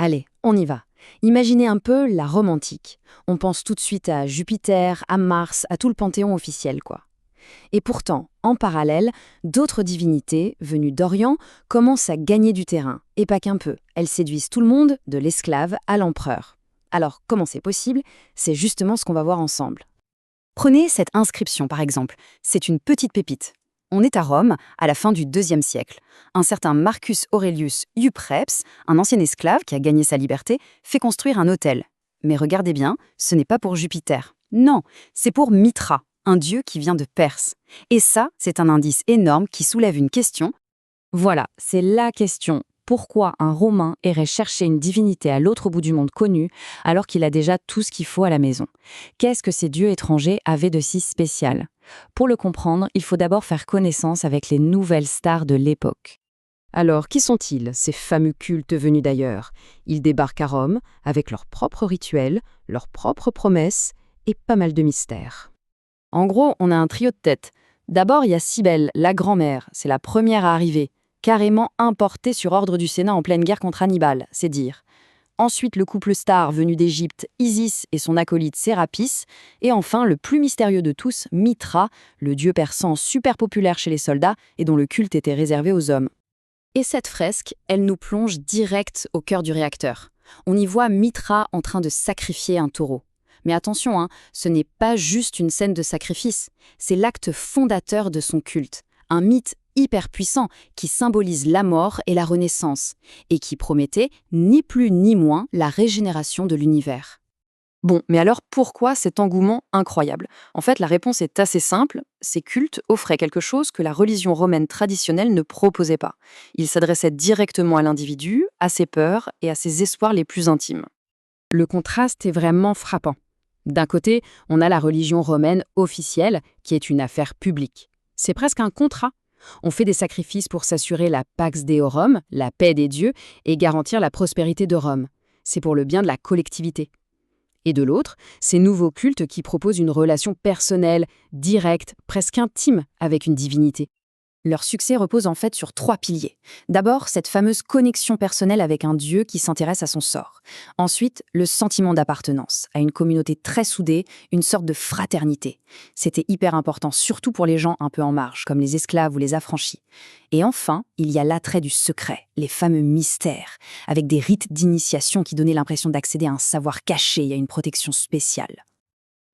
Allez, on y va. Imaginez un peu la Rome antique. On pense tout de suite à Jupiter, à Mars, à tout le panthéon officiel, quoi. Et pourtant, en parallèle, d'autres divinités, venues d'Orient, commencent à gagner du terrain. Et pas qu'un peu. Elles séduisent tout le monde, de l'esclave à l'empereur. Alors, comment c'est possible? C'est justement ce qu'on va voir ensemble. Prenez cette inscription, par exemple. C'est une petite pépite. On est à Rome, à la fin du IIe siècle. Un certain Marcus Aurelius Eupreps, un ancien esclave qui a gagné sa liberté, fait construire un autel. Mais regardez bien, ce n'est pas pour Jupiter. Non, c'est pour Mitra, un dieu qui vient de Perse. Et ça, c'est un indice énorme qui soulève une question. Voilà, c'est la question. Pourquoi un Romain irait chercher une divinité à l'autre bout du monde connu alors qu'il a déjà tout ce qu'il faut à la maison? Qu'est-ce que ces dieux étrangers avaient de si spécial? Pour le comprendre, il faut d'abord faire connaissance avec les nouvelles stars de l'époque. Alors, qui sont-ils, ces fameux cultes venus d'ailleurs? Ils débarquent à Rome avec leurs propres rituels, leurs propres promesses et pas mal de mystères. En gros, on a un trio de têtes. D'abord, il y a Cybèle, la grand-mère, c'est la première à arriver, carrément importée sur ordre du Sénat en pleine guerre contre Hannibal, c'est dire. Ensuite, le couple star venu d'Égypte, Isis et son acolyte Sérapis. Et enfin, le plus mystérieux de tous, Mitra, le dieu persan super populaire chez les soldats et dont le culte était réservé aux hommes. Et cette fresque, elle nous plonge direct au cœur du réacteur. On y voit Mitra en train de sacrifier un taureau. Mais attention, ce n'est pas juste une scène de sacrifice, c'est l'acte fondateur de son culte, un mythe hyper puissant qui symbolise la mort et la renaissance, et qui promettait ni plus ni moins la régénération de l'univers. Bon, mais alors pourquoi cet engouement incroyable? En fait, la réponse est assez simple, ces cultes offraient quelque chose que la religion romaine traditionnelle ne proposait pas. Ils s'adressaient directement à l'individu, à ses peurs et à ses espoirs les plus intimes. Le contraste est vraiment frappant. D'un côté, on a la religion romaine officielle, qui est une affaire publique. C'est presque un contrat. On fait des sacrifices pour s'assurer la Pax Deorum, la paix des dieux, et garantir la prospérité de Rome. C'est pour le bien de la collectivité. Et de l'autre, ces nouveaux cultes qui proposent une relation personnelle, directe, presque intime avec une divinité. Leur succès repose en fait sur 3 piliers. D'abord, cette fameuse connexion personnelle avec un dieu qui s'intéresse à son sort. Ensuite, le sentiment d'appartenance à une communauté très soudée, une sorte de fraternité. C'était hyper important, surtout pour les gens un peu en marge, comme les esclaves ou les affranchis. Et enfin, il y a l'attrait du secret, les fameux mystères, avec des rites d'initiation qui donnaient l'impression d'accéder à un savoir caché et à une protection spéciale.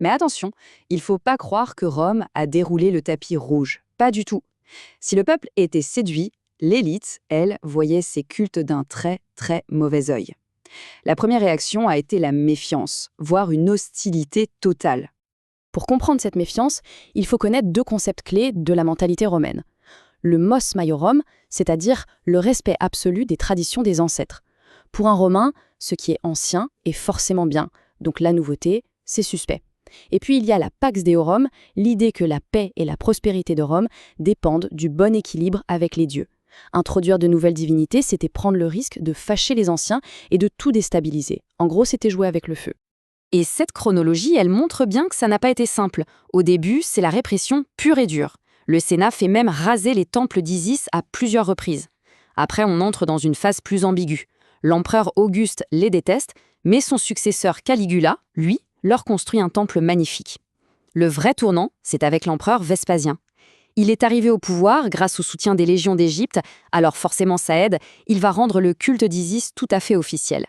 Mais attention, il ne faut pas croire que Rome a déroulé le tapis rouge. Pas du tout. Si le peuple était séduit, l'élite, elle, voyait ces cultes d'un très, très mauvais œil. La première réaction a été la méfiance, voire une hostilité totale. Pour comprendre cette méfiance, il faut connaître 2 concepts clés de la mentalité romaine. Le mos maiorum, c'est-à-dire le respect absolu des traditions des ancêtres. Pour un Romain, ce qui est ancien est forcément bien, donc la nouveauté, c'est suspect. Et puis il y a la Pax Deorum, l'idée que la paix et la prospérité de Rome dépendent du bon équilibre avec les dieux. Introduire de nouvelles divinités, c'était prendre le risque de fâcher les anciens et de tout déstabiliser. En gros, c'était jouer avec le feu. Et cette chronologie, elle montre bien que ça n'a pas été simple. Au début, c'est la répression pure et dure. Le Sénat fait même raser les temples d'Isis à plusieurs reprises. Après, on entre dans une phase plus ambiguë. L'empereur Auguste les déteste, mais son successeur Caligula, lui, leur construit un temple magnifique. Le vrai tournant, c'est avec l'empereur Vespasien. Il est arrivé au pouvoir grâce au soutien des légions d'Égypte, alors forcément ça aide, il va rendre le culte d'Isis tout à fait officiel.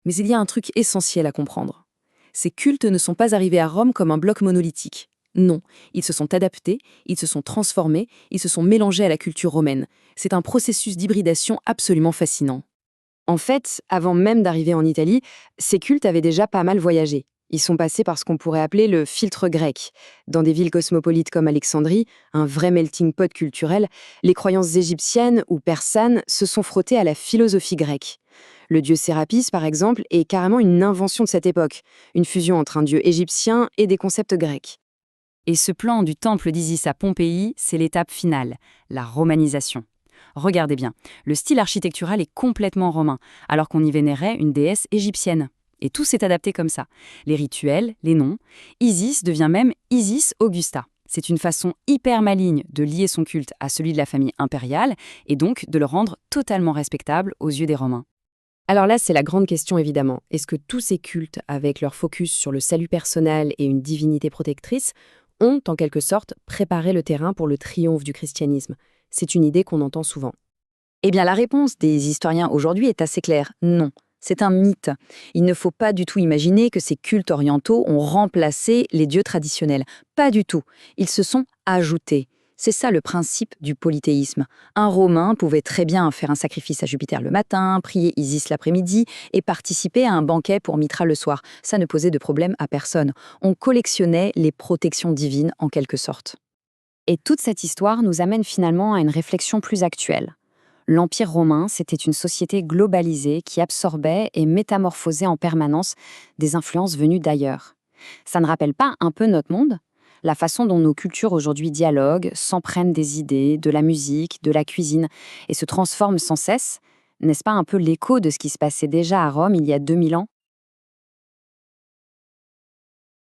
Mais il y a un truc essentiel à comprendre. Ces cultes ne sont pas arrivés à Rome comme un bloc monolithique. Non, ils se sont adaptés, ils se sont transformés, ils se sont mélangés à la culture romaine. C'est un processus d'hybridation absolument fascinant. En fait, avant même d'arriver en Italie, ces cultes avaient déjà pas mal voyagé. Ils sont passés par ce qu'on pourrait appeler le filtre grec. Dans des villes cosmopolites comme Alexandrie, un vrai melting pot culturel, les croyances égyptiennes ou persanes se sont frottées à la philosophie grecque. Le dieu Sérapis, par exemple, est carrément une invention de cette époque, une fusion entre un dieu égyptien et des concepts grecs. Et ce plan du temple d'Isis à Pompéi, c'est l'étape finale, la romanisation. Regardez bien, le style architectural est complètement romain, alors qu'on y vénérait une déesse égyptienne. Et tout s'est adapté comme ça. Les rituels, les noms. Isis devient même Isis Augusta. C'est une façon hyper maligne de lier son culte à celui de la famille impériale et donc de le rendre totalement respectable aux yeux des Romains. Alors là, c'est la grande question évidemment. Est-ce que tous ces cultes, avec leur focus sur le salut personnel et une divinité protectrice, ont en quelque sorte préparé le terrain pour le triomphe du christianisme? C'est une idée qu'on entend souvent. Eh bien, la réponse des historiens aujourd'hui est assez claire. Non. C'est un mythe. Il ne faut pas du tout imaginer que ces cultes orientaux ont remplacé les dieux traditionnels. Pas du tout. Ils se sont ajoutés. C'est ça le principe du polythéisme. Un Romain pouvait très bien faire un sacrifice à Jupiter le matin, prier Isis l'après-midi et participer à un banquet pour Mitra le soir. Ça ne posait de problème à personne. On collectionnait les protections divines en quelque sorte. Et toute cette histoire nous amène finalement à une réflexion plus actuelle. L'Empire romain, c'était une société globalisée qui absorbait et métamorphosait en permanence des influences venues d'ailleurs. Ça ne rappelle pas un peu notre monde? La façon dont nos cultures aujourd'hui dialoguent, s'emprennent des idées, de la musique, de la cuisine, et se transforment sans cesse, n'est-ce pas un peu l'écho de ce qui se passait déjà à Rome il y a 2000 ans?